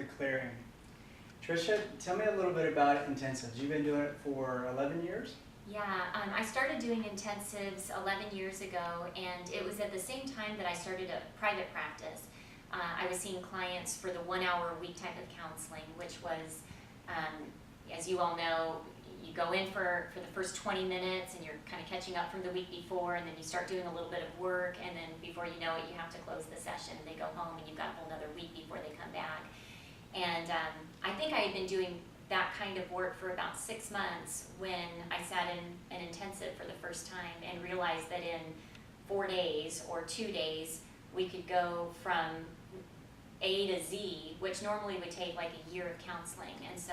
TheClearing. Tricia, tell me a little bit about intensives. You've been doing it for 11 years? Yeah, I started doing intensives 11 years ago, and it was at the same time that I started a private practice. I was seeing clients for the 1 hour a week type of counseling, which was, as you all know, you go in for the first 20 minutes and you're kind of catching up from the week before, and then you start doing a little bit of work, and then before you know it, you have to close the session and they go home and you've got a whole other week before they come back. And I think I had been doing that kind of work for about 6 months when I sat in an intensive for the first time and realized that in 4 days or 2 days, we could go from A to Z, which normally would take like a year of counseling. And so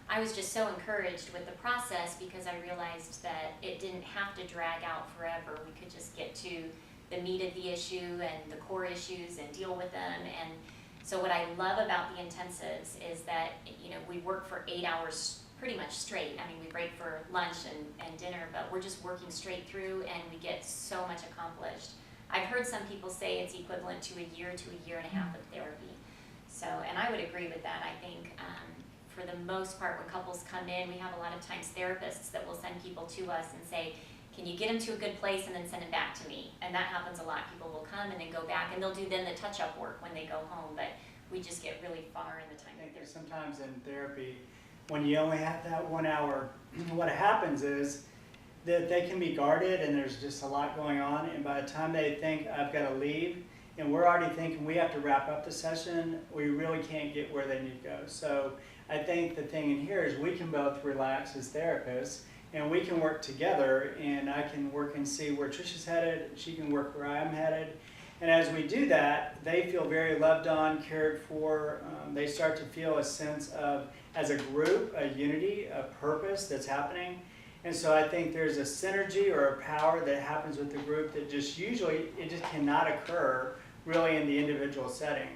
I was just so encouraged with the process because I realized that it didn't have to drag out forever. We could just get to the meat of the issue and the core issues and deal with them. And so what I love about the intensives is that, you know, we work for 8 hours pretty much straight. I mean, we break for lunch and dinner, but we're just working straight through and we get so much accomplished. I've heard some people say it's equivalent to a year and a half of therapy. So, and I would agree with that. I think for the most part, when couples come in, we have a lot of times therapists that will send people to us and say, can you get them to a good place and then send them back to me? And that happens a lot. People will come and then go back, and they'll do then the touch-up work when they go home, but we just get really far in the time. I think there's sometimes in therapy, when you only have that 1 hour, what happens is that they can be guarded and there's just a lot going on, and by the time they think, I've got to leave, and we're already thinking we have to wrap up the session, we really can't get where they need to go. So I think the thing in here is we can both relax as therapists, and we can work together, and I can work and see where Tricia's headed, she can work where I'm headed. And as we do that, they feel very loved on, cared for. They start to feel a sense of, as a group, a unity, a purpose that's happening. And so I think there's a synergy or a power that happens with the group that just usually, it just cannot occur really in the individual setting.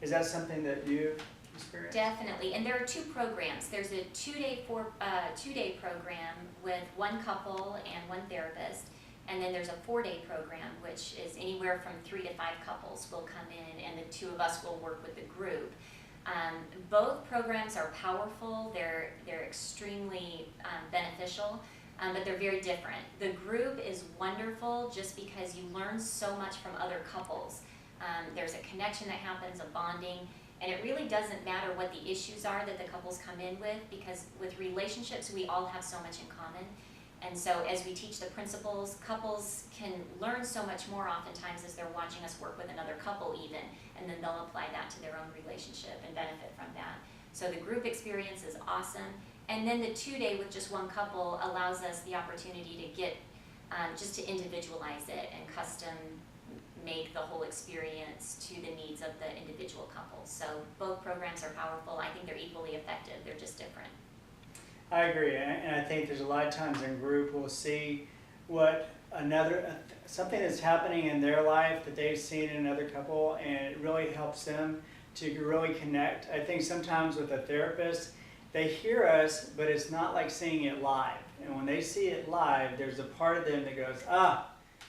Is that something that you've experienced? Definitely, and there are 2 programs. There's a two-day program with 1 couple and 1 therapist, and then there's a 4-day program, which is anywhere from 3 to 5 couples will come in, and the 2 of us will work with the group. Both programs are powerful. They're extremely beneficial, but they're very different. The group is wonderful just because you learn so much from other couples. There's a connection that happens, a bonding, and it really doesn't matter what the issues are that the couples come in with, because with relationships, we all have so much in common. And so as we teach the principles, couples can learn so much more oftentimes as they're watching us work with another couple even, and then they'll apply that to their own relationship and benefit from that. So the group experience is awesome. And then the 2-day with just 1 couple allows us the opportunity to get, just to individualize it and custom make the whole experience to the needs of the individual couples. So both programs are powerful. I think they're equally effective. They're just different. I agree, and I think there's a lot of times in group we'll see what something that's happening in their life that they've seen in another couple, and it really helps them to really connect. I think sometimes with a therapist, they hear us, but it's not like seeing it live. And when they see it live, there's a part of them that goes,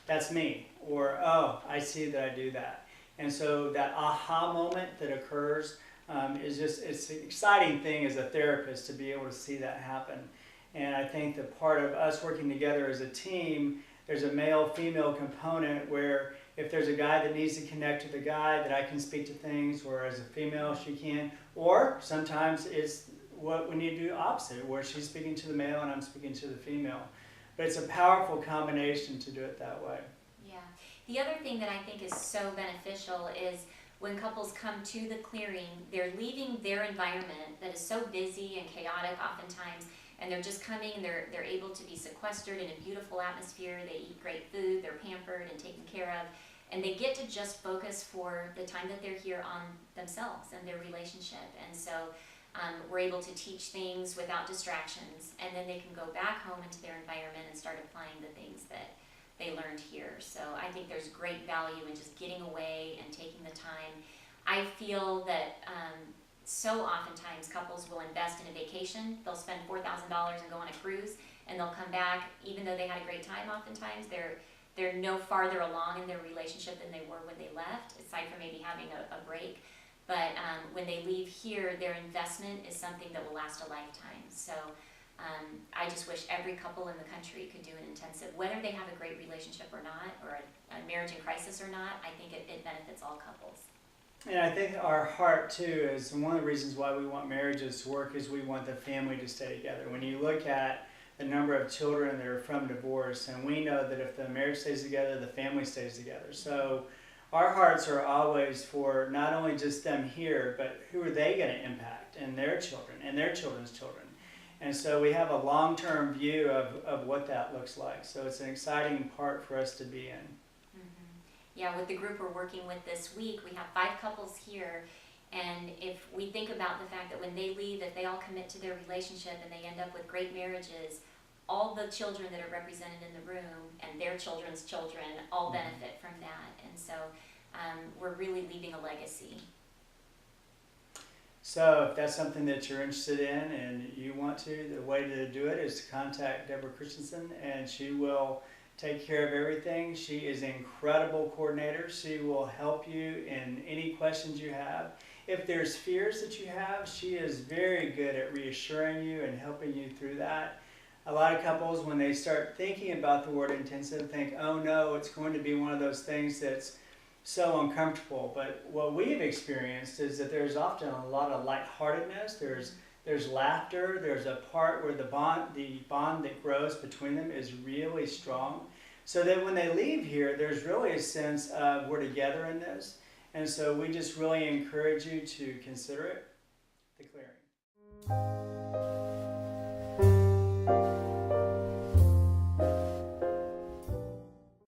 that's me, or oh, I see that I do that. And so that aha moment that occurs it's an exciting thing as a therapist to be able to see that happen. And I think that part of us working together as a team, there's a male-female component where if there's a guy that needs to connect to the guy, that I can speak to things, whereas a female, she can. Or sometimes it's what we need to do opposite, where she's speaking to the male and I'm speaking to the female. But it's a powerful combination to do it that way. Yeah. The other thing that I think is so beneficial is when couples come to TheClearing, they're leaving their environment that is so busy and chaotic oftentimes, and they're just coming and they're able to be sequestered in a beautiful atmosphere. They eat great food, they're pampered and taken care of, and they get to just focus for the time that they're here on themselves and their relationship. And so we're able to teach things without distractions, and then they can go back home into their environment and start applying the things that they learned here. So I think there's great value in just getting away and taking the time. I feel that so oftentimes couples will invest in a vacation. They'll spend $4,000 and go on a cruise, and they'll come back, even though they had a great time oftentimes, they're no farther along in their relationship than they were when they left, aside from maybe having a break. But when they leave here, their investment is something that will last a lifetime. So I just wish every couple in the country could do an intensive, whether they have a great relationship or not, or a marriage in crisis or not. I think it benefits all couples. And I think our heart too is one of the reasons why we want marriages to work is we want the family to stay together. When you look at the number of children that are from divorce, and we know that if the marriage stays together, the family stays together. So our hearts are always for not only just them here, but who are they going to impact, and their children and their children's children. And so we have a long-term view of what that looks like. So it's an exciting part for us to be in. Yeah, with the group we're working with this week, we have 5 couples here, and if we think about the fact that when they leave, that they all commit to their relationship and they end up with great marriages, all the children that are represented in the room and their children's children all benefit from that. And so we're really leaving a legacy. So if that's something that you're interested in and you want to, the way to do it is to contact Deborah Christensen, and she will take care of everything. She is an incredible coordinator. She will help you in any questions you have. If there's fears that you have, she is very good at reassuring you and helping you through that. A lot of couples, when they start thinking about the word intensive, think, oh no, it's going to be one of those things that's so uncomfortable. But what we've experienced is that there's often a lot of lightheartedness. There's laughter. There's a part where the bond that grows between them is really strong. So that when they leave here, there's really a sense of we're together in this. And so we just really encourage you to consider it. The Clearing.